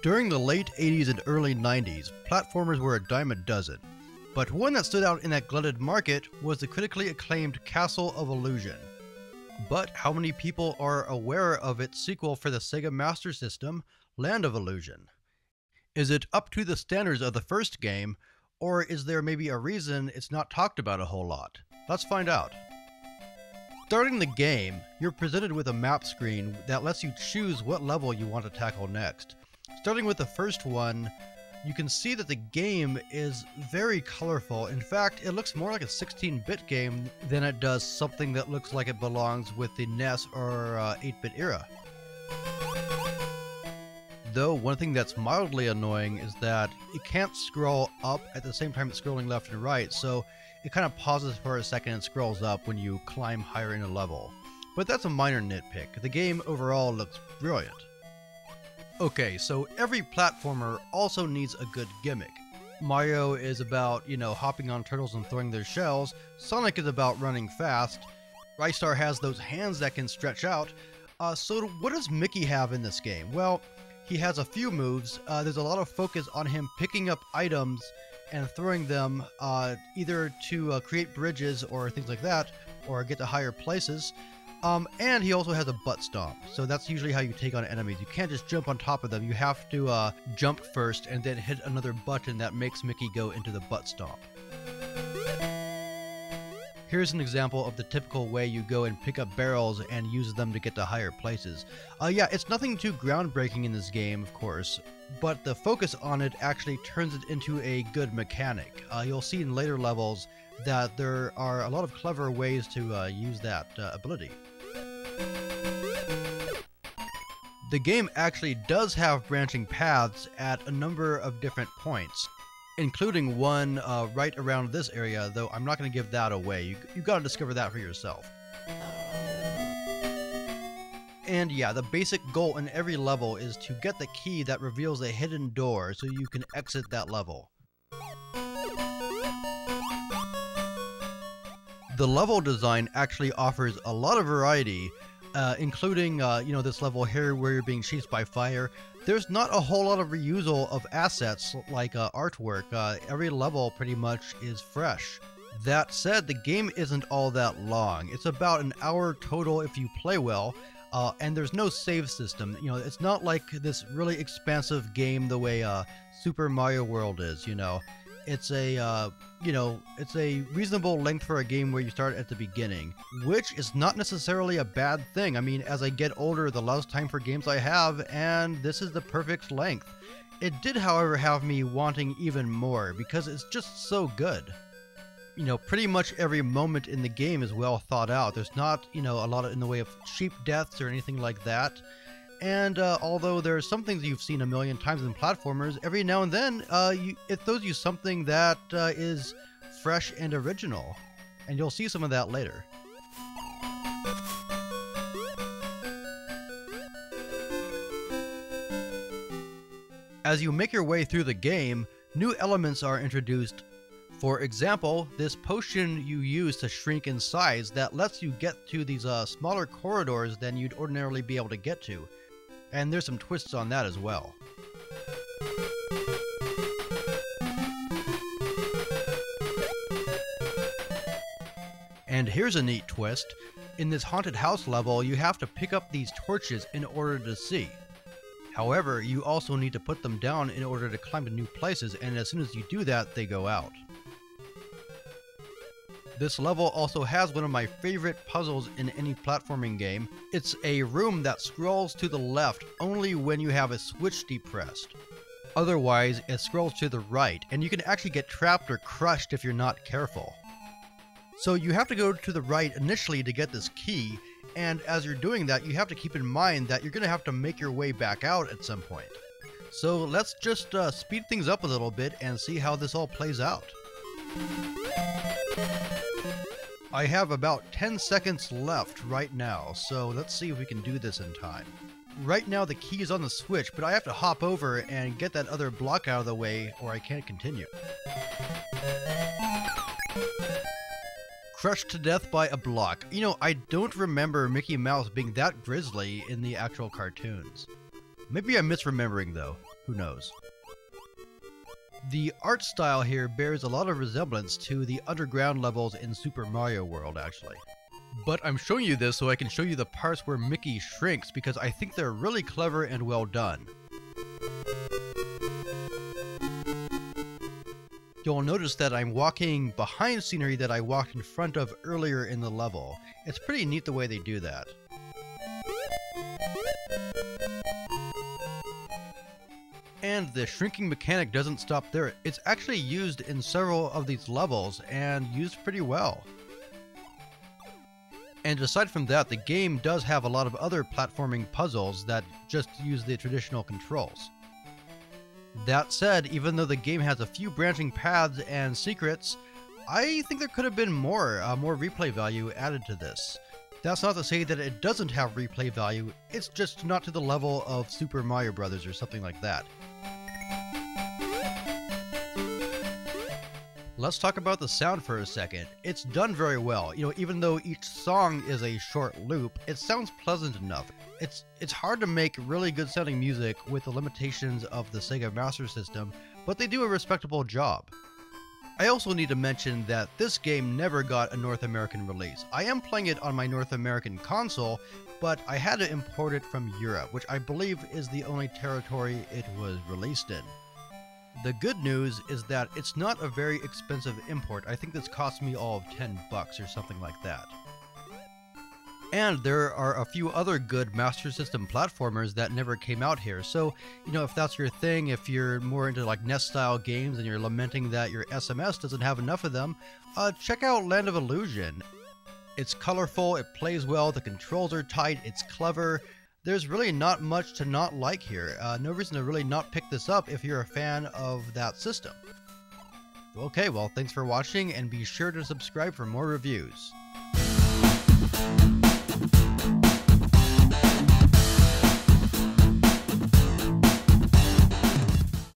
During the late 80s and early 90s, platformers were a dime a dozen, but one that stood out in that glutted market was the critically acclaimed Castle of Illusion. But how many people are aware of its sequel for the Sega Master System, Land of Illusion? Is it up to the standards of the first game, or is there maybe a reason it's not talked about a whole lot? Let's find out. Starting the game, you're presented with a map screen that lets you choose what level you want to tackle next. Starting with the first one, you can see that the game is very colorful. In fact, it looks more like a 16-bit game than it does something that looks like it belongs with the NES or 8-bit era. Though one thing that's mildly annoying is that it can't scroll up at the same time it's scrolling left and right, so it kind of pauses for a second and scrolls up when you climb higher in a level. But that's a minor nitpick. The game overall looks brilliant. Okay, so every platformer also needs a good gimmick. Mario is about, hopping on turtles and throwing their shells. Sonic is about running fast. Rystar has those hands that can stretch out. So what does Mickey have in this game? Well, he has a few moves. There's a lot of focus on him picking up items and throwing them either to create bridges or things like that, or get to higher places. And he also has a butt stomp, so that's usually how you take on enemies. You can't just jump on top of them, you have to jump first and then hit another button that makes Mickey go into the butt stomp. Here's an example of the typical way you go and pick up barrels and use them to get to higher places. Yeah, it's nothing too groundbreaking in this game, of course, but the focus on it actually turns it into a good mechanic. You'll see in later levels that there are a lot of clever ways to use that ability. The game actually does have branching paths at a number of different points, including one right around this area, though I'm not going to give that away. You got to discover that for yourself. And yeah, the basic goal in every level is to get the key that reveals a hidden door so you can exit that level. The level design actually offers a lot of variety, including, this level here where you're being chased by fire. There's not a whole lot of reusal of assets like artwork. Every level pretty much is fresh. That said, the game isn't all that long. It's about an hour total if you play well, and there's no save system. It's not like this really expansive game the way Super Mario World is, It's a, it's a reasonable length for a game where you start at the beginning, which is not necessarily a bad thing. I mean, as I get older, the less time for games I have, and this is the perfect length. It did, however, have me wanting even more, because it's just so good. Pretty much every moment in the game is well thought out. There's not, a lot in the way of cheap deaths or anything like that. And although there are some things you've seen a million times in platformers, every now and then it throws you something that is fresh and original. And you'll see some of that later. As you make your way through the game, new elements are introduced. For example, this potion you use to shrink in size that lets you get to these smaller corridors than you'd ordinarily be able to get to. And there's some twists on that as well. And here's a neat twist. In this haunted house level, you have to pick up these torches in order to see. However, you also need to put them down in order to climb to new places, and as soon as you do that, they go out. This level also has one of my favorite puzzles in any platforming game. It's a room that scrolls to the left only when you have a switch depressed. Otherwise, it scrolls to the right, and you can actually get trapped or crushed if you're not careful. So you have to go to the right initially to get this key, and as you're doing that, you have to keep in mind that you're going to have to make your way back out at some point. So let's just speed things up a little bit and see how this all plays out. I have about 10 seconds left right now, so let's see if we can do this in time. Right now the key is on the switch, but I have to hop over and get that other block out of the way or I can't continue. Crushed to death by a block. I don't remember Mickey Mouse being that grisly in the actual cartoons. Maybe I'm misremembering though. Who knows? The art style here bears a lot of resemblance to the underground levels in Super Mario World, actually. But I'm showing you this so I can show you the parts where Mickey shrinks because I think they're really clever and well done. You'll notice that I'm walking behind scenery that I walked in front of earlier in the level. It's pretty neat the way they do that. And the shrinking mechanic doesn't stop there. It's actually used in several of these levels and used pretty well. And aside from that, the game does have a lot of other platforming puzzles that just use the traditional controls. That said, even though the game has a few branching paths and secrets, I think there could have been more replay value added to this. That's not to say that it doesn't have replay value, it's just not to the level of Super Mario Bros. Or something like that. Let's talk about the sound for a second. It's done very well. Even though each song is a short loop, it sounds pleasant enough. It's hard to make really good sounding music with the limitations of the Sega Master System, but they do a respectable job. I also need to mention that this game never got a North American release. I am playing it on my North American console, but I had to import it from Europe, which I believe is the only territory it was released in. The good news is that it's not a very expensive import. I think this cost me all of $10 or something like that. And there are a few other good Master System platformers that never came out here. So, if that's your thing, if you're more into like NES style games and you're lamenting that your SMS doesn't have enough of them, check out Land of Illusion. It's colorful, it plays well, the controls are tight, it's clever. There's really not much to not like here. No reason to really not pick this up if you're a fan of that system. Okay, well, thanks for watching, and be sure to subscribe for more reviews.